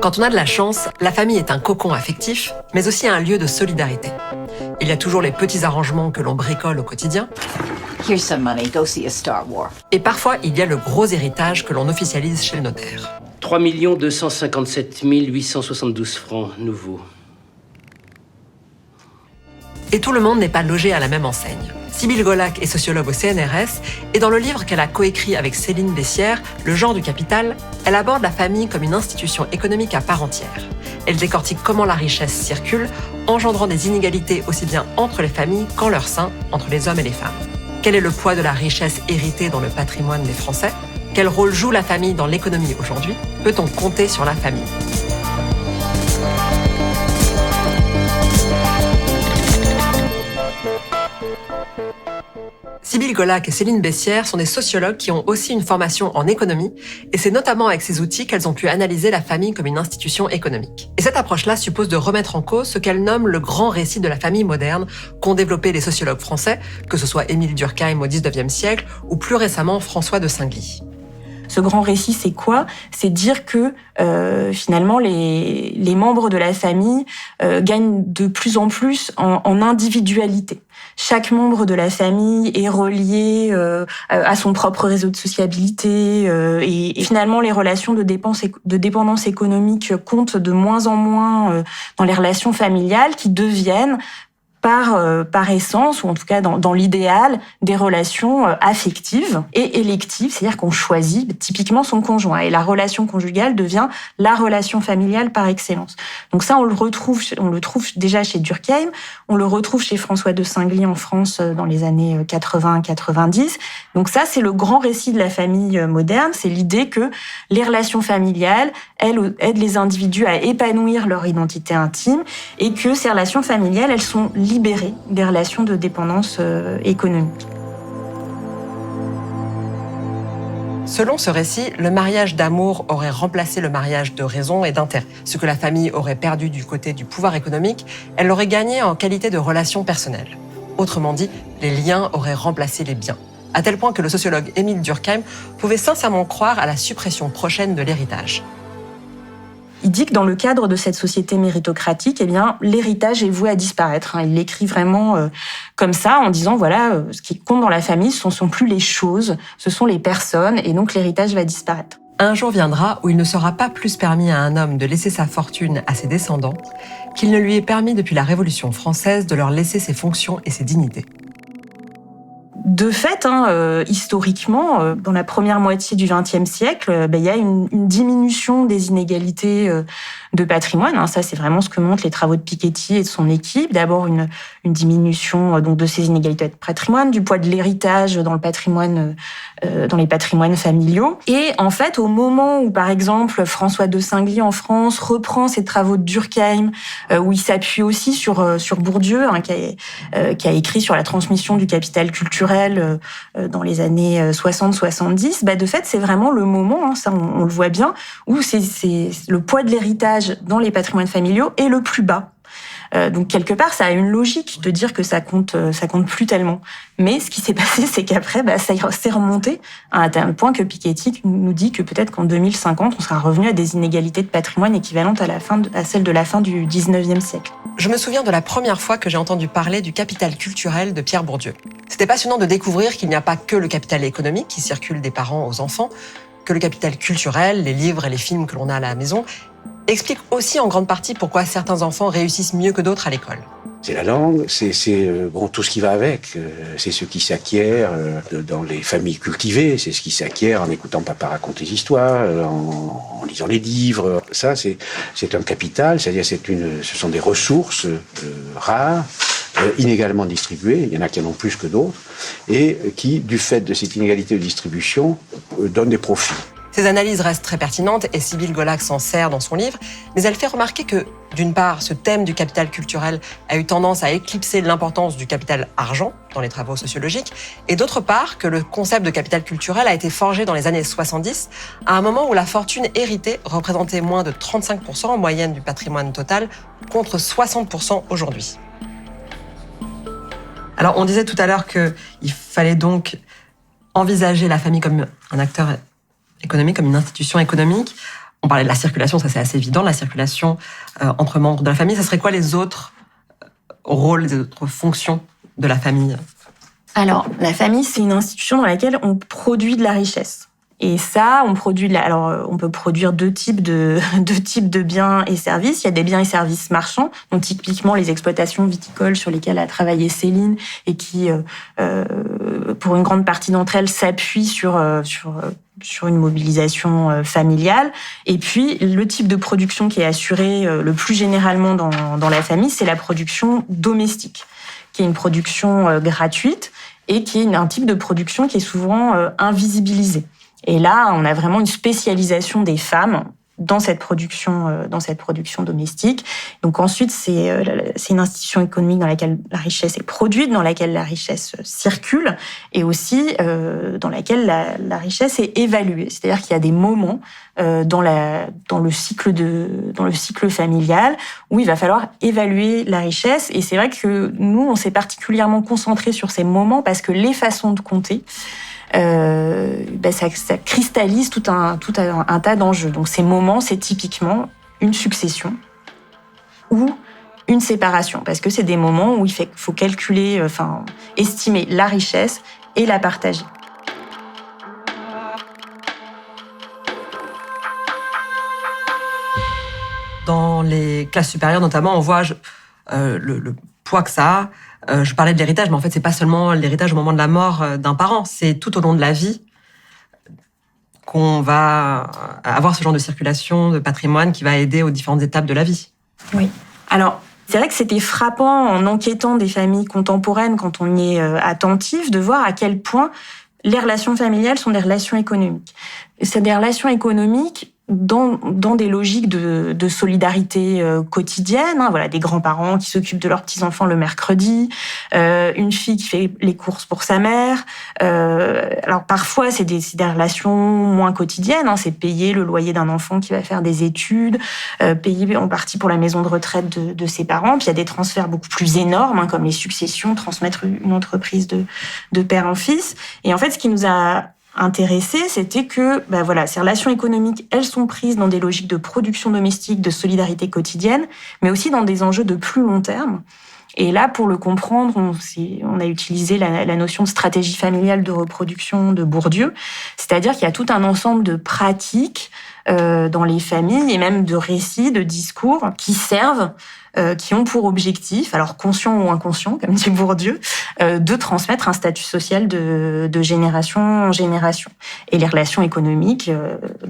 Quand on a de la chance, la famille est un cocon affectif, mais aussi un lieu de solidarité. Il y a toujours les petits arrangements que l'on bricole au quotidien. Here's some money, go see a Star Wars. Et parfois, il y a le gros héritage que l'on officialise chez le notaire. 3 257 872 francs nouveaux. Et tout le monde n'est pas logé à la même enseigne. Sybille Golac est sociologue au CNRS et dans le livre qu'elle a coécrit avec Céline Bessières, Le genre du capital, elle aborde la famille comme une institution économique à part entière. Elle décortique comment la richesse circule, engendrant des inégalités aussi bien entre les familles qu'en leur sein, entre les hommes et les femmes. Quel est le poids de la richesse héritée dans le patrimoine des Français ? Quel rôle joue la famille dans l'économie aujourd'hui ? Peut-on compter sur la famille ? Sybille Golac et Céline Bessières sont des sociologues qui ont aussi une formation en économie, et c'est notamment avec ces outils qu'elles ont pu analyser la famille comme une institution économique. Et cette approche-là suppose de remettre en cause ce qu'elles nomment le grand récit de la famille moderne qu'ont développé les sociologues français, que ce soit Émile Durkheim au XIXe siècle ou plus récemment François de Singly. Ce grand récit, c'est quoi ? C'est dire que finalement les membres de la famille gagnent de plus en plus en individualité. Chaque membre de la famille est relié à son propre réseau de sociabilité et finalement les relations de dépendance économique comptent de moins en moins dans les relations familiales qui deviennent par essence, ou en tout cas dans l'idéal, des relations affectives et électives, c'est-à-dire qu'on choisit typiquement son conjoint. Et la relation conjugale devient la relation familiale par excellence. Donc ça, on le trouve déjà chez Durkheim, on le retrouve chez François de Singly en France dans les années 80-90. Donc ça, c'est le grand récit de la famille moderne, c'est l'idée que les relations familiales, elles aident les individus à épanouir leur identité intime et que ces relations familiales, elles sont libérer des relations de dépendance économique. Selon ce récit, le mariage d'amour aurait remplacé le mariage de raison et d'intérêt. Ce que la famille aurait perdu du côté du pouvoir économique, elle l'aurait gagné en qualité de relation personnelle. Autrement dit, les liens auraient remplacé les biens. À tel point que le sociologue Émile Durkheim pouvait sincèrement croire à la suppression prochaine de l'héritage. Il dit que dans le cadre de cette société méritocratique, l'héritage est voué à disparaître. Il l'écrit vraiment comme ça, en disant, voilà, ce qui compte dans la famille, ce ne sont plus les choses, ce sont les personnes, et donc l'héritage va disparaître. Un jour viendra où il ne sera pas plus permis à un homme de laisser sa fortune à ses descendants qu'il ne lui est permis depuis la Révolution française de leur laisser ses fonctions et ses dignités. De fait, historiquement, dans la première moitié du XXe siècle, il y a une diminution des inégalités de patrimoine. Ça, c'est vraiment ce que montrent les travaux de Piketty et de son équipe. D'abord, une diminution donc de ces inégalités de patrimoine, du poids de l'héritage dans le patrimoine, dans les patrimoines familiaux. Et en fait, au moment où, par exemple, François de Singly en France reprend ses travaux de Durkheim, où il s'appuie aussi sur Bourdieu, qui a écrit sur la transmission du capital culturel dans les années 60-70, de fait, c'est vraiment le moment, ça on le voit bien, où c'est le poids de l'héritage dans les patrimoines familiaux est le plus bas. Donc quelque part, ça a une logique de dire que ça compte plus tellement. Mais ce qui s'est passé, c'est qu'après, ça s'est remonté à un tel point que Piketty nous dit que peut-être qu'en 2050, on sera revenu à des inégalités de patrimoine équivalentes à celles de la fin du 19e siècle. Je me souviens de la première fois que j'ai entendu parler du capital culturel de Pierre Bourdieu. C'était passionnant de découvrir qu'il n'y a pas que le capital économique qui circule des parents aux enfants, que le capital culturel, les livres et les films que l'on a à la maison, explique aussi en grande partie pourquoi certains enfants réussissent mieux que d'autres à l'école. C'est la langue, c'est tout ce qui va avec. C'est ce qui s'acquiert dans les familles cultivées, c'est ce qui s'acquiert en écoutant papa raconter des histoires, en lisant les livres. Ça, c'est un capital, c'est-à-dire ce sont des ressources rares, inégalement distribuées. Il y en a qui en ont plus que d'autres, et qui, du fait de cette inégalité de distribution, donnent des profits. Ces analyses restent très pertinentes et Sybille Golac s'en sert dans son livre, mais elle fait remarquer que, d'une part, ce thème du capital culturel a eu tendance à éclipser l'importance du capital argent dans les travaux sociologiques, et d'autre part, que le concept de capital culturel a été forgé dans les années 70, à un moment où la fortune héritée représentait moins de 35% en moyenne du patrimoine total, contre 60% aujourd'hui. Alors, on disait tout à l'heure qu'il fallait donc envisager la famille comme un acteur économique comme une institution économique. On parlait de la circulation, ça c'est assez évident, la circulation entre membres de la famille. Ça serait quoi les autres rôles, les autres fonctions de la famille ? Alors, la famille, c'est une institution dans laquelle on produit de la richesse. Et ça, on peut produire deux types de biens et services. Il y a des biens et services marchands, donc typiquement les exploitations viticoles sur lesquelles a travaillé Céline et qui, pour une grande partie d'entre elles, s'appuient sur une mobilisation familiale. Et puis, le type de production qui est assuré le plus généralement dans la famille, c'est la production domestique, qui est une production gratuite et qui est un type de production qui est souvent invisibilisé. Et là, on a vraiment une spécialisation des femmes dans cette production domestique. Donc ensuite, c'est une institution économique dans laquelle la richesse est produite, dans laquelle la richesse circule, et aussi dans laquelle la richesse est évaluée. C'est-à-dire qu'il y a des moments dans le cycle familial où il va falloir évaluer la richesse. Et c'est vrai que nous, on s'est particulièrement concentrés sur ces moments parce que les façons de compter, ça cristallise tout un tas d'enjeux. Donc ces moments, c'est typiquement une succession ou une séparation, parce que c'est des moments où il faut calculer, estimer la richesse et la partager. Dans les classes supérieures, notamment, on voit le poids que ça a. Je parlais de l'héritage, mais en fait, c'est pas seulement l'héritage au moment de la mort d'un parent, c'est tout au long de la vie qu'on va avoir ce genre de circulation de patrimoine qui va aider aux différentes étapes de la vie. Oui. Alors, c'est vrai que c'était frappant en enquêtant des familles contemporaines, quand on y est attentif, de voir à quel point les relations familiales sont des relations économiques. C'est des relations économiques dans des logiques de solidarité quotidienne, voilà, des grands-parents qui s'occupent de leurs petits-enfants le mercredi, une fille qui fait les courses pour sa mère. Alors parfois c'est des relations moins quotidiennes, c'est payer le loyer d'un enfant qui va faire des études, payer en partie pour la maison de retraite de ses parents. Puis il y a des transferts beaucoup plus énormes, comme les successions, transmettre une entreprise de père en fils. Et en fait, ce qui nous a intéressé, c'était que ces relations économiques, elles sont prises dans des logiques de production domestique, de solidarité quotidienne, mais aussi dans des enjeux de plus long terme. Et là, pour le comprendre, on a utilisé la notion de stratégie familiale de reproduction de Bourdieu, c'est-à-dire qu'il y a tout un ensemble de pratiques dans les familles et même de récits, de discours qui servent, qui ont pour objectif, alors conscient ou inconscient, comme dit Bourdieu, de transmettre un statut social de génération en génération. Et les relations économiques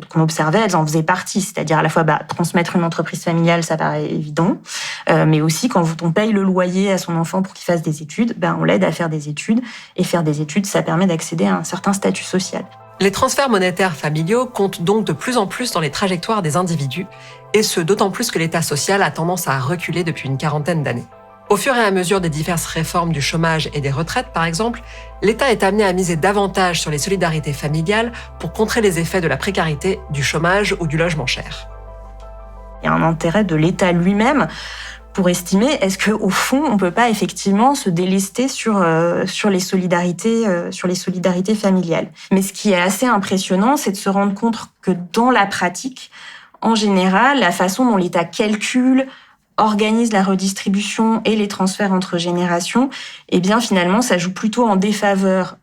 qu'on observait, elles en faisaient partie, c'est-à-dire à la fois transmettre une entreprise familiale, ça paraît évident, mais aussi quand on paye le loyer à son enfant pour qu'il fasse des études, on l'aide à faire des études, et faire des études, ça permet d'accéder à un certain statut social. Les transferts monétaires familiaux comptent donc de plus en plus dans les trajectoires des individus, et ce d'autant plus que l'État social a tendance à reculer depuis une quarantaine d'années. Au fur et à mesure des diverses réformes du chômage et des retraites, par exemple, l'État est amené à miser davantage sur les solidarités familiales pour contrer les effets de la précarité, du chômage ou du logement cher. Il y a un intérêt de l'État lui-même pour estimer est-ce qu'au fond, on ne peut pas effectivement se délester sur les solidarités familiales. Mais ce qui est assez impressionnant, c'est de se rendre compte que dans la pratique, en général, la façon dont l'État calcule, organise la redistribution et les transferts entre générations, finalement, ça joue plutôt en défaveur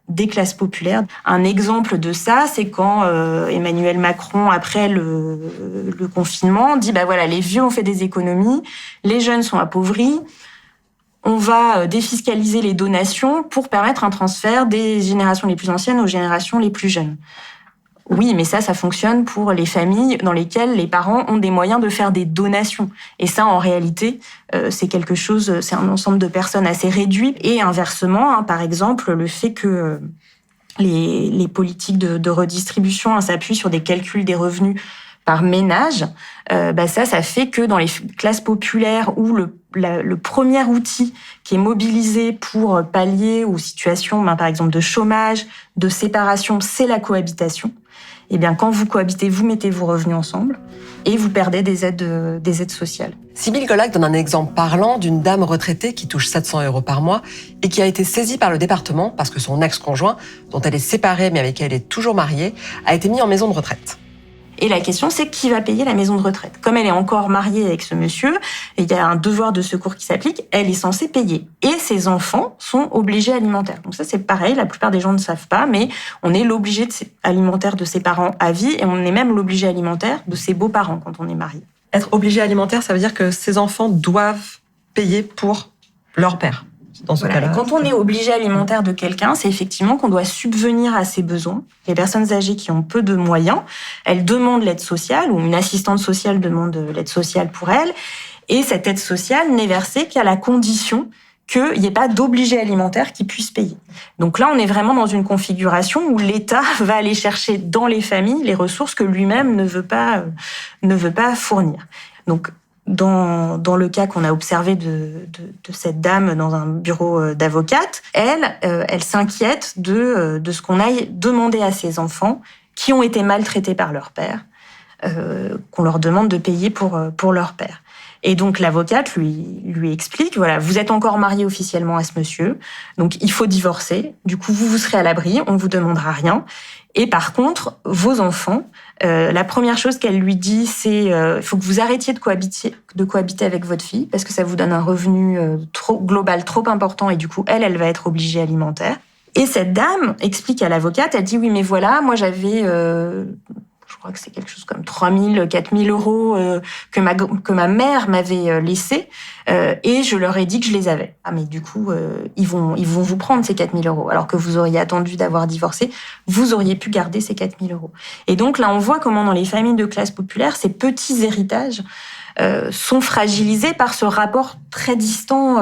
des classes populaires. Un exemple de ça, c'est quand Emmanuel Macron, après le confinement, dit les vieux ont fait des économies, les jeunes sont appauvris, on va défiscaliser les donations pour permettre un transfert des générations les plus anciennes aux générations les plus jeunes. Oui, mais ça fonctionne pour les familles dans lesquelles les parents ont des moyens de faire des donations. Et ça, en réalité, c'est un ensemble de personnes assez réduit. Et inversement, par exemple, le fait que les politiques de redistribution s'appuient sur des calculs des revenus par ménage, ça fait que dans les classes populaires où le le premier outil qui est mobilisé pour pallier aux situations, par exemple, de chômage, de séparation, c'est la cohabitation. Eh bien, quand vous cohabitez, vous mettez vos revenus ensemble et vous perdez des aides sociales. Sybille Golac donne un exemple parlant d'une dame retraitée qui touche 700 € par mois et qui a été saisie par le département parce que son ex-conjoint, dont elle est séparée mais avec qui elle est toujours mariée, a été mis en maison de retraite. Et la question, c'est qui va payer la maison de retraite? Comme elle est encore mariée avec ce monsieur, et il y a un devoir de secours qui s'applique, elle est censée payer. Et ses enfants sont obligés alimentaires. Donc ça, c'est pareil, la plupart des gens ne savent pas, mais on est l'obligé alimentaire de ses parents à vie, et on est même l'obligé alimentaire de ses beaux-parents quand on est marié. Être obligé alimentaire, ça veut dire que ses enfants doivent payer pour leur père. Dans ce cas-là. Et quand on est obligé alimentaire de quelqu'un, c'est effectivement qu'on doit subvenir à ses besoins. Les personnes âgées qui ont peu de moyens, elles demandent l'aide sociale, ou une assistante sociale demande l'aide sociale pour elles, et cette aide sociale n'est versée qu'à la condition qu'il n'y ait pas d'obligé alimentaire qui puisse payer. Donc là, on est vraiment dans une configuration où l'État va aller chercher dans les familles les ressources que lui-même ne veut pas fournir. Donc, dans le cas qu'on a observé de cette dame dans un bureau d'avocate, elle s'inquiète de ce qu'on aille demander à ses enfants qui ont été maltraités par leur père, qu'on leur demande de payer pour leur père. Et donc l'avocate lui explique, voilà, vous êtes encore marié officiellement à ce monsieur, donc il faut divorcer, du coup vous serez à l'abri, on vous demandera rien. Et par contre, vos enfants, la première chose qu'elle lui dit, c'est il faut que vous arrêtiez de cohabiter avec votre fille, parce que ça vous donne un revenu global trop important, et du coup elle va être obligée alimentaire. Et cette dame explique à l'avocate, elle dit oui mais voilà, moi j'avais... je crois que c'est quelque chose comme 3 000, 4 000 euros que ma mère m'avait laissé, et je leur ai dit que je les avais. Ah mais du coup, ils vont vous prendre ces 4 000 euros, alors que vous auriez attendu d'avoir divorcé, vous auriez pu garder ces 4 000 euros. Et donc là, on voit comment dans les familles de classe populaire, ces petits héritages sont fragilisés par ce rapport très distant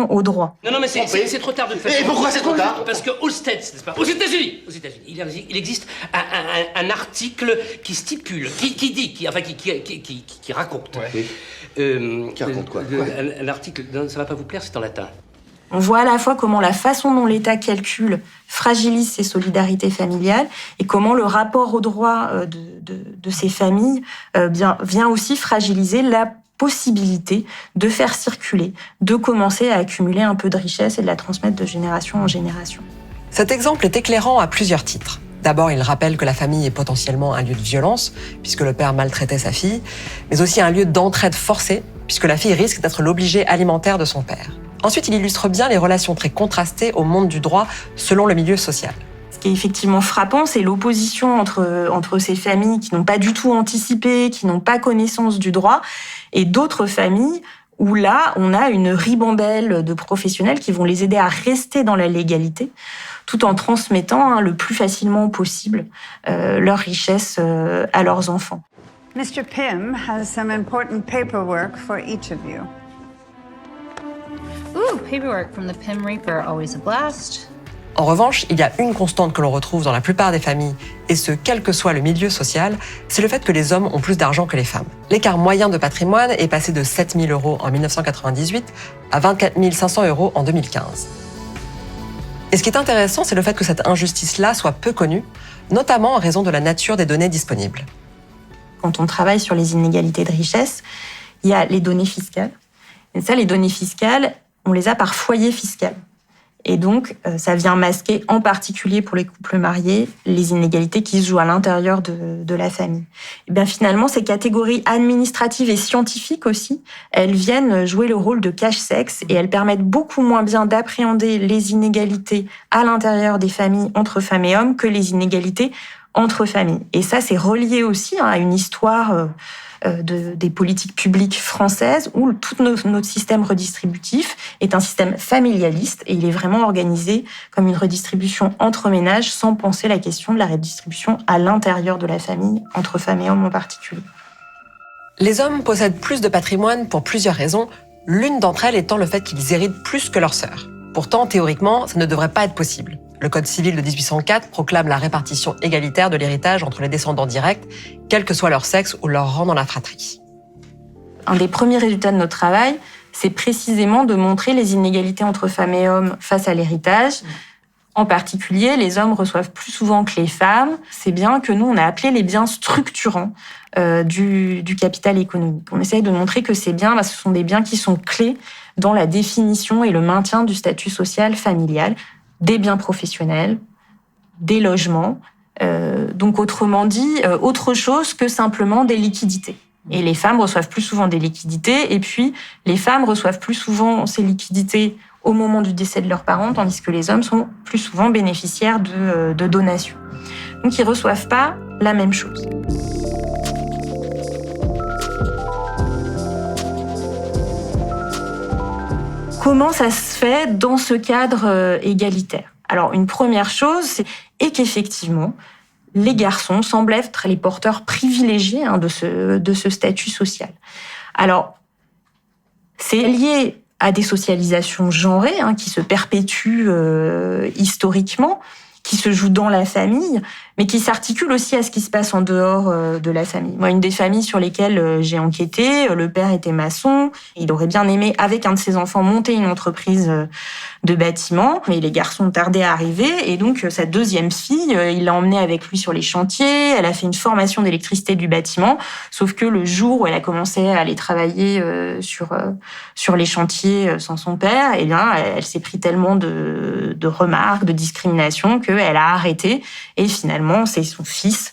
au droit. Non, mais c'est trop tard de toute façon. Et pourquoi c'est trop tard? Parce qu'aux States, n'est-ce pas, aux États-Unis, il existe un article qui stipule, qui raconte. Ouais. Qui raconte quoi? Un article, ça va pas vous plaire, c'est en latin. On voit à la fois comment la façon dont l'État calcule fragilise ces solidarités familiales et comment le rapport au droit de ces familles vient aussi fragiliser la possibilité de faire circuler, de commencer à accumuler un peu de richesse et de la transmettre de génération en génération. Cet exemple est éclairant à plusieurs titres. D'abord, il rappelle que la famille est potentiellement un lieu de violence, puisque le père maltraitait sa fille, mais aussi un lieu d'entraide forcée, puisque la fille risque d'être l'obligée alimentaire de son père. Ensuite, il illustre bien les relations très contrastées au monde du droit selon le milieu social. Ce qui est effectivement frappant, c'est l'opposition entre ces familles qui n'ont pas du tout anticipé, qui n'ont pas connaissance du droit, et d'autres familles où là, on a une ribambelle de professionnels qui vont les aider à rester dans la légalité, tout en transmettant le plus facilement possible leur richesse à leurs enfants. Mr. Pym has some important paperwork for each of you. Ooh, paperwork from the Pym Reaper, always a blast. En revanche, il y a une constante que l'on retrouve dans la plupart des familles, et ce, quel que soit le milieu social, c'est le fait que les hommes ont plus d'argent que les femmes. L'écart moyen de patrimoine est passé de 7 000 € en 1998 à 24 500 € en 2015. Et ce qui est intéressant, c'est le fait que cette injustice-là soit peu connue, notamment en raison de la nature des données disponibles. Quand on travaille sur les inégalités de richesse, il y a les données fiscales. Et ça, les données fiscales, on les a par foyer fiscal. Et donc, ça vient masquer, en particulier pour les couples mariés, les inégalités qui se jouent à l'intérieur de la famille. Et bien finalement, ces catégories administratives et scientifiques aussi, elles viennent jouer le rôle de cache-sexe et elles permettent beaucoup moins bien d'appréhender les inégalités à l'intérieur des familles entre femmes et hommes que les inégalités entre familles. Et ça, c'est relié aussi à une histoire des politiques publiques françaises où tout notre système redistributif est un système familialiste et il est vraiment organisé comme une redistribution entre ménages sans penser la question de la redistribution à l'intérieur de la famille, entre femmes et hommes en particulier. Les hommes possèdent plus de patrimoine pour plusieurs raisons, l'une d'entre elles étant le fait qu'ils héritent plus que leurs sœurs. Pourtant, théoriquement, ça ne devrait pas être possible. Le Code civil de 1804 proclame la répartition égalitaire de l'héritage entre les descendants directs, quel que soit leur sexe ou leur rang dans la fratrie. Un des premiers résultats de notre travail, c'est précisément de montrer les inégalités entre femmes et hommes face à l'héritage. En particulier, les hommes reçoivent plus souvent que les femmes ces biens que nous, on a appelés les biens structurants du capital économique. On essaye de montrer que ces biens, ce sont des biens qui sont clés dans la définition et le maintien du statut social familial, des biens professionnels, des logements, donc autrement dit, autre chose que simplement des liquidités. Et les femmes reçoivent plus souvent des liquidités, et puis les femmes reçoivent plus souvent ces liquidités au moment du décès de leurs parents, tandis que les hommes sont plus souvent bénéficiaires de donations. Donc ils ne reçoivent pas la même chose. Comment ça se fait dans ce cadre égalitaire ? Alors, une première chose, c'est qu'effectivement, les garçons semblent être les porteurs privilégiés de ce statut social. Alors, c'est lié à des socialisations genrées qui se perpétuent historiquement, qui se jouent dans la famille, mais qui s'articulent aussi à ce qui se passe en dehors de la famille. Moi, une des familles sur lesquelles j'ai enquêté, le père était maçon, il aurait bien aimé, avec un de ses enfants, monter une entreprise de bâtiment, mais les garçons tardaient à arriver, et donc sa deuxième fille, il l'a emmenée avec lui sur les chantiers, elle a fait une formation d'électricité du bâtiment, sauf que le jour où elle a commencé à aller travailler sur les chantiers sans son père, eh bien, elle s'est pris tellement de remarques, de discrimination, qu'elle a arrêté, et finalement, c'est son fils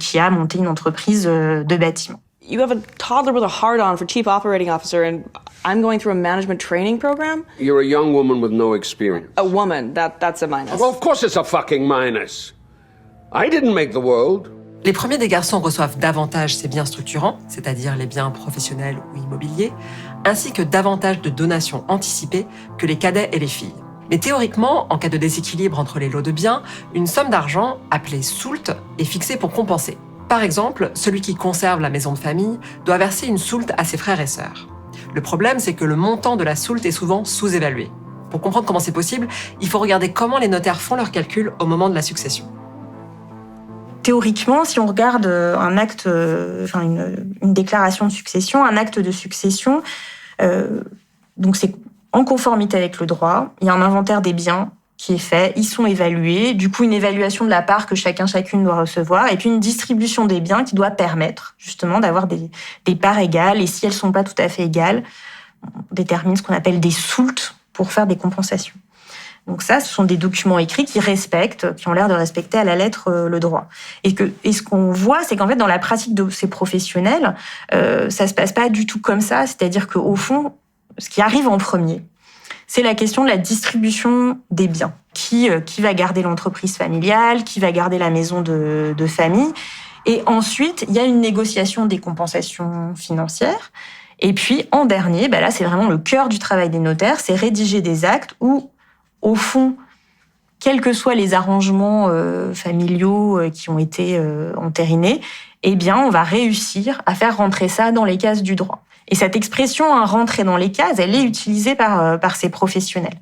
qui a monté une entreprise de bâtiment. You have a toddler with a hard-on for chief operating officer, and I'm going through a management training program? You're a young woman with no experience. A woman, that's a minus. Well, of course it's a fucking minus. I didn't make the world. Les premiers des garçons reçoivent davantage ces biens structurants, c'est-à-dire les biens professionnels ou immobiliers, ainsi que davantage de donations anticipées que les cadets et les filles. Mais théoriquement, en cas de déséquilibre entre les lots de biens, une somme d'argent, appelée soulte, est fixée pour compenser. Par exemple, celui qui conserve la maison de famille doit verser une soulte à ses frères et sœurs. Le problème, c'est que le montant de la soulte est souvent sous-évalué. Pour comprendre comment c'est possible, il faut regarder comment les notaires font leurs calculs au moment de la succession. Théoriquement, si on regarde un acte, une déclaration de succession, un acte de succession, donc c'est en conformité avec le droit, il y a un inventaire des biens qui est fait, ils sont évalués, du coup une évaluation de la part que chacune doit recevoir, et puis une distribution des biens qui doit permettre justement d'avoir des parts égales, et si elles sont pas tout à fait égales, on détermine ce qu'on appelle des soultes pour faire des compensations. Donc ça, ce sont des documents écrits qui ont l'air de respecter à la lettre le droit. Et ce qu'on voit, c'est qu'en fait, dans la pratique de ces professionnels, ça se passe pas du tout comme ça, c'est-à-dire qu'au fond, ce qui arrive en premier, c'est la question de la distribution des biens. Qui va garder l'entreprise familiale, qui va garder la maison de famille. Et ensuite, il y a une négociation des compensations financières. Et puis, en dernier, là, c'est vraiment le cœur du travail des notaires, c'est rédiger des actes où, au fond, quels que soient les arrangements familiaux qui ont été entérinés, eh bien, on va réussir à faire rentrer ça dans les cases du droit. Et cette expression, rentrer dans les cases, elle est utilisée par ces professionnels.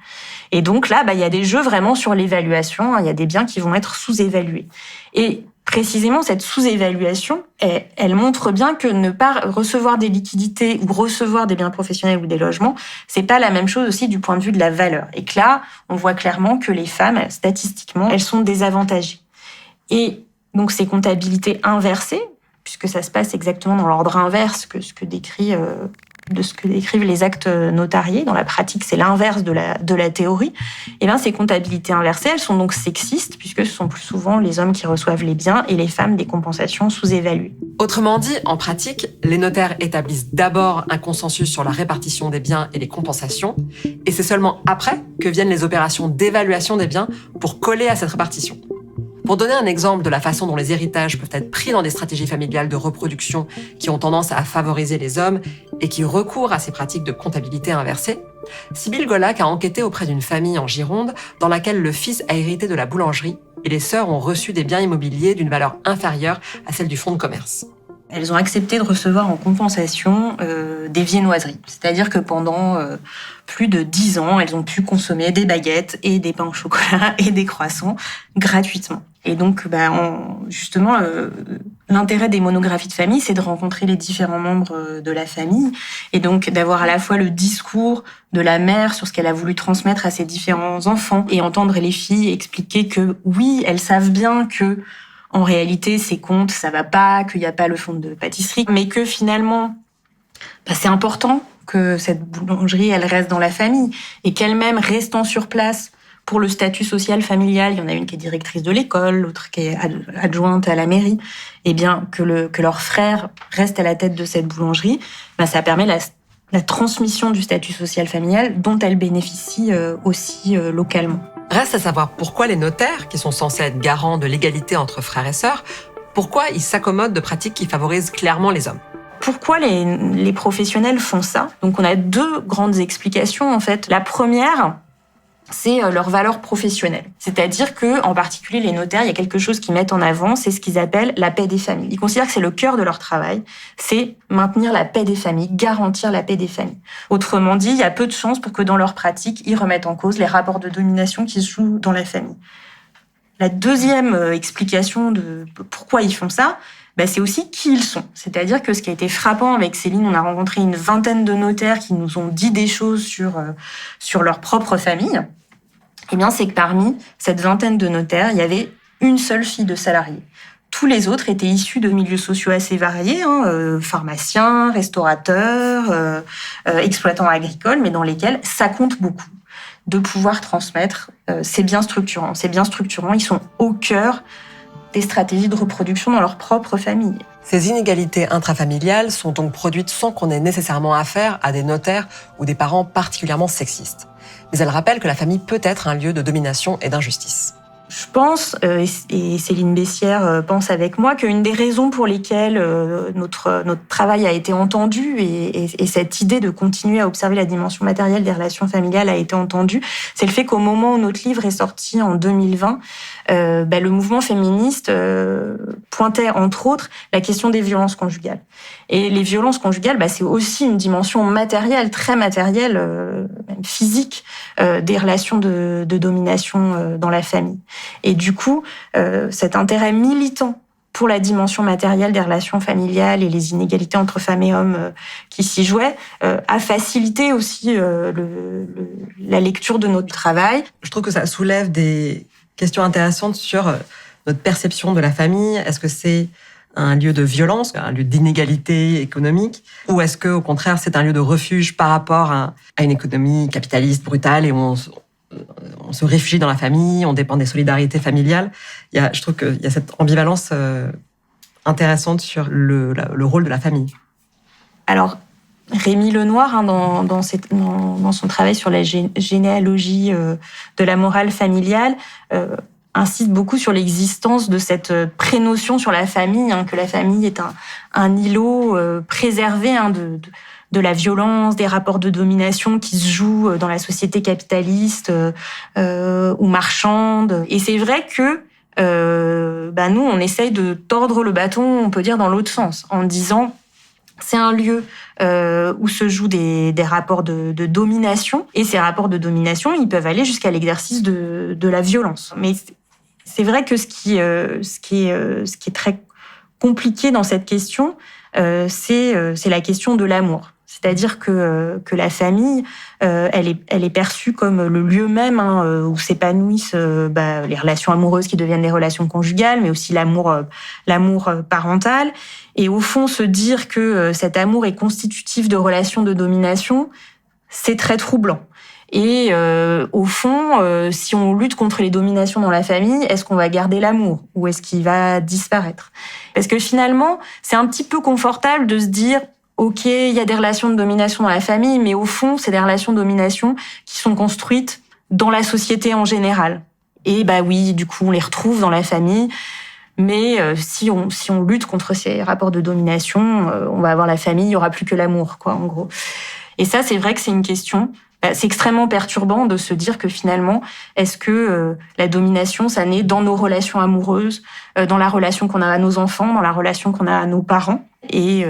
Et donc là, il y a des jeux vraiment sur l'évaluation. Il y a des biens qui vont être sous-évalués. Et précisément, cette sous-évaluation, elle montre bien que ne pas recevoir des liquidités ou recevoir des biens professionnels ou des logements, c'est pas la même chose aussi du point de vue de la valeur. Et que là, on voit clairement que les femmes, statistiquement, elles sont désavantagées. Et donc, ces comptabilités inversées, puisque ça se passe exactement dans l'ordre inverse de ce que décrivent les actes notariés. Dans la pratique, c'est l'inverse de la théorie. Et bien, ces comptabilités inversées, elles sont donc sexistes, puisque ce sont plus souvent les hommes qui reçoivent les biens et les femmes des compensations sous-évaluées. Autrement dit, en pratique, les notaires établissent d'abord un consensus sur la répartition des biens et les compensations, et c'est seulement après que viennent les opérations d'évaluation des biens pour coller à cette répartition. Pour donner un exemple de la façon dont les héritages peuvent être pris dans des stratégies familiales de reproduction qui ont tendance à favoriser les hommes et qui recourent à ces pratiques de comptabilité inversée, Sybille Golac a enquêté auprès d'une famille en Gironde dans laquelle le fils a hérité de la boulangerie et les sœurs ont reçu des biens immobiliers d'une valeur inférieure à celle du fonds de commerce. Elles ont accepté de recevoir en compensation des viennoiseries. C'est-à-dire que pendant plus de 10 ans, elles ont pu consommer des baguettes et des pains au chocolat et des croissants gratuitement. Et donc, justement, l'intérêt des monographies de famille, c'est de rencontrer les différents membres de la famille et donc d'avoir à la fois le discours de la mère sur ce qu'elle a voulu transmettre à ses différents enfants et entendre les filles expliquer que oui, elles savent bien que en réalité, ces contes, ça va pas, qu'il n'y a pas le fond de pâtisserie, mais que finalement, c'est important que cette boulangerie, elle reste dans la famille et qu'elle-même, restant sur place, pour le statut social familial, il y en a une qui est directrice de l'école, l'autre qui est adjointe à la mairie, et bien que leur frère reste à la tête de cette boulangerie, ça permet la transmission du statut social familial dont elle bénéficie aussi localement. Reste à savoir pourquoi les notaires, qui sont censés être garants de l'égalité entre frères et sœurs, pourquoi ils s'accommodent de pratiques qui favorisent clairement les hommes. Pourquoi les professionnels font ça ? Donc on a 2 grandes explications en fait. La première, c'est leur valeur professionnelle. C'est-à-dire que, en particulier, les notaires, il y a quelque chose qu'ils mettent en avant, c'est ce qu'ils appellent la paix des familles. Ils considèrent que c'est le cœur de leur travail, c'est maintenir la paix des familles, garantir la paix des familles. Autrement dit, il y a peu de chances pour que dans leur pratique, ils remettent en cause les rapports de domination qui se jouent dans la famille. La deuxième explication de pourquoi ils font ça, c'est aussi qui ils sont. C'est-à-dire que ce qui a été frappant avec Céline, on a rencontré une vingtaine de notaires qui nous ont dit des choses sur leur propre famille. Eh bien, c'est que parmi cette vingtaine de notaires, il y avait une seule fille de salariée. Tous les autres étaient issus de milieux sociaux assez variés, pharmaciens, restaurateurs, exploitants agricoles, mais dans lesquels ça compte beaucoup de pouvoir transmettre ces biens structurants. Ces biens structurants, ils sont au cœur des stratégies de reproduction dans leur propre famille. Ces inégalités intrafamiliales sont donc produites sans qu'on ait nécessairement affaire à des notaires ou des parents particulièrement sexistes. Mais elle rappelle que la famille peut être un lieu de domination et d'injustice. Je pense, et Céline Bessières pense avec moi, qu'une des raisons pour lesquelles notre travail a été entendu et cette idée de continuer à observer la dimension matérielle des relations familiales a été entendue, c'est le fait qu'au moment où notre livre est sorti en 2020, le mouvement féministe pointait entre autres la question des violences conjugales. Et les violences conjugales, c'est aussi une dimension matérielle, très matérielle, même physique, des relations de domination dans la famille. Et du coup, cet intérêt militant pour la dimension matérielle des relations familiales et les inégalités entre femmes et hommes qui s'y jouaient a facilité aussi la lecture de notre travail. Je trouve que ça soulève des questions intéressantes sur notre perception de la famille. Est-ce que c'est un lieu de violence, un lieu d'inégalité économique, ou est-ce que, au contraire, c'est un lieu de refuge par rapport à une économie capitaliste brutale et où on se réfugie dans la famille, on dépend des solidarités familiales. Je trouve qu'il y a cette ambivalence intéressante sur le rôle de la famille. Alors, Rémi Lenoir, dans son travail sur la généalogie de la morale familiale, insiste beaucoup sur l'existence de cette prénotion sur la famille, que la famille est un îlot préservé de la violence, des rapports de domination qui se jouent dans la société capitaliste ou marchande. Et c'est vrai que nous, on essaye de tordre le bâton, on peut dire, dans l'autre sens, en disant c'est un lieu où se jouent des rapports de domination, et ces rapports de domination, ils peuvent aller jusqu'à l'exercice de la violence. Mais c'est vrai que ce qui est très compliqué dans cette question, c'est la question de l'amour. C'est-à-dire que la famille, elle est perçue comme le lieu même où s'épanouissent les relations amoureuses qui deviennent des relations conjugales, mais aussi l'amour parental. Et au fond, se dire que cet amour est constitutif de relations de domination, c'est très troublant. Et au fond, si on lutte contre les dominations dans la famille, est-ce qu'on va garder l'amour ou est-ce qu'il va disparaître ? Parce que finalement, c'est un petit peu confortable de se dire ok, il y a des relations de domination dans la famille, mais au fond, c'est des relations de domination qui sont construites dans la société en général. Et oui, du coup, on les retrouve dans la famille. Mais si on lutte contre ces rapports de domination, on va avoir la famille, il n'y aura plus que l'amour, en gros. Et ça, c'est vrai que c'est une question. C'est extrêmement perturbant de se dire que finalement, est-ce que la domination, ça naît dans nos relations amoureuses, dans la relation qu'on a à nos enfants, dans la relation qu'on a à nos parents ? et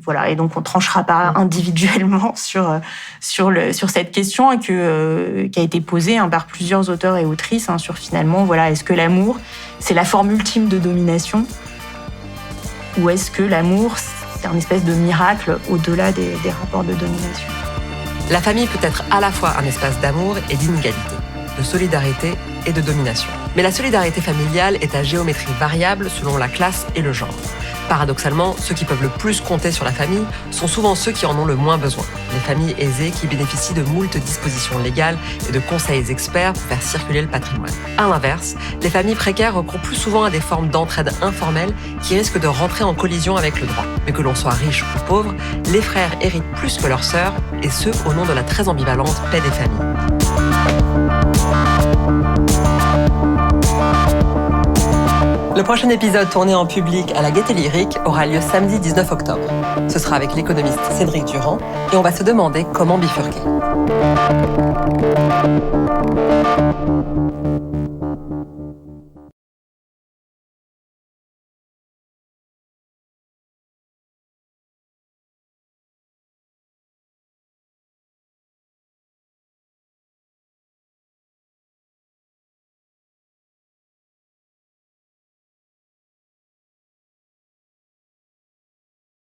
voilà. Et donc on tranchera pas individuellement sur cette question qui a été posée par plusieurs auteurs et autrices sur finalement voilà, est-ce que l'amour c'est la forme ultime de domination ou est-ce que l'amour c'est un espèce de miracle au-delà des rapports de domination. La famille peut être à la fois un espace d'amour et d'inégalité, de solidarité et de domination. Mais la solidarité familiale est à géométrie variable selon la classe et le genre. Paradoxalement, ceux qui peuvent le plus compter sur la famille sont souvent ceux qui en ont le moins besoin. Les familles aisées qui bénéficient de moult dispositions légales et de conseils experts pour faire circuler le patrimoine. À l'inverse, les familles précaires recourent plus souvent à des formes d'entraide informelle qui risquent de rentrer en collision avec le droit. Mais que l'on soit riche ou pauvre, les frères héritent plus que leurs sœurs, et ce au nom de la très ambivalente paix des familles. Le prochain épisode tourné en public à la Gaîté Lyrique aura lieu samedi 19 octobre. Ce sera avec l'économiste Cédric Durand et on va se demander comment bifurquer.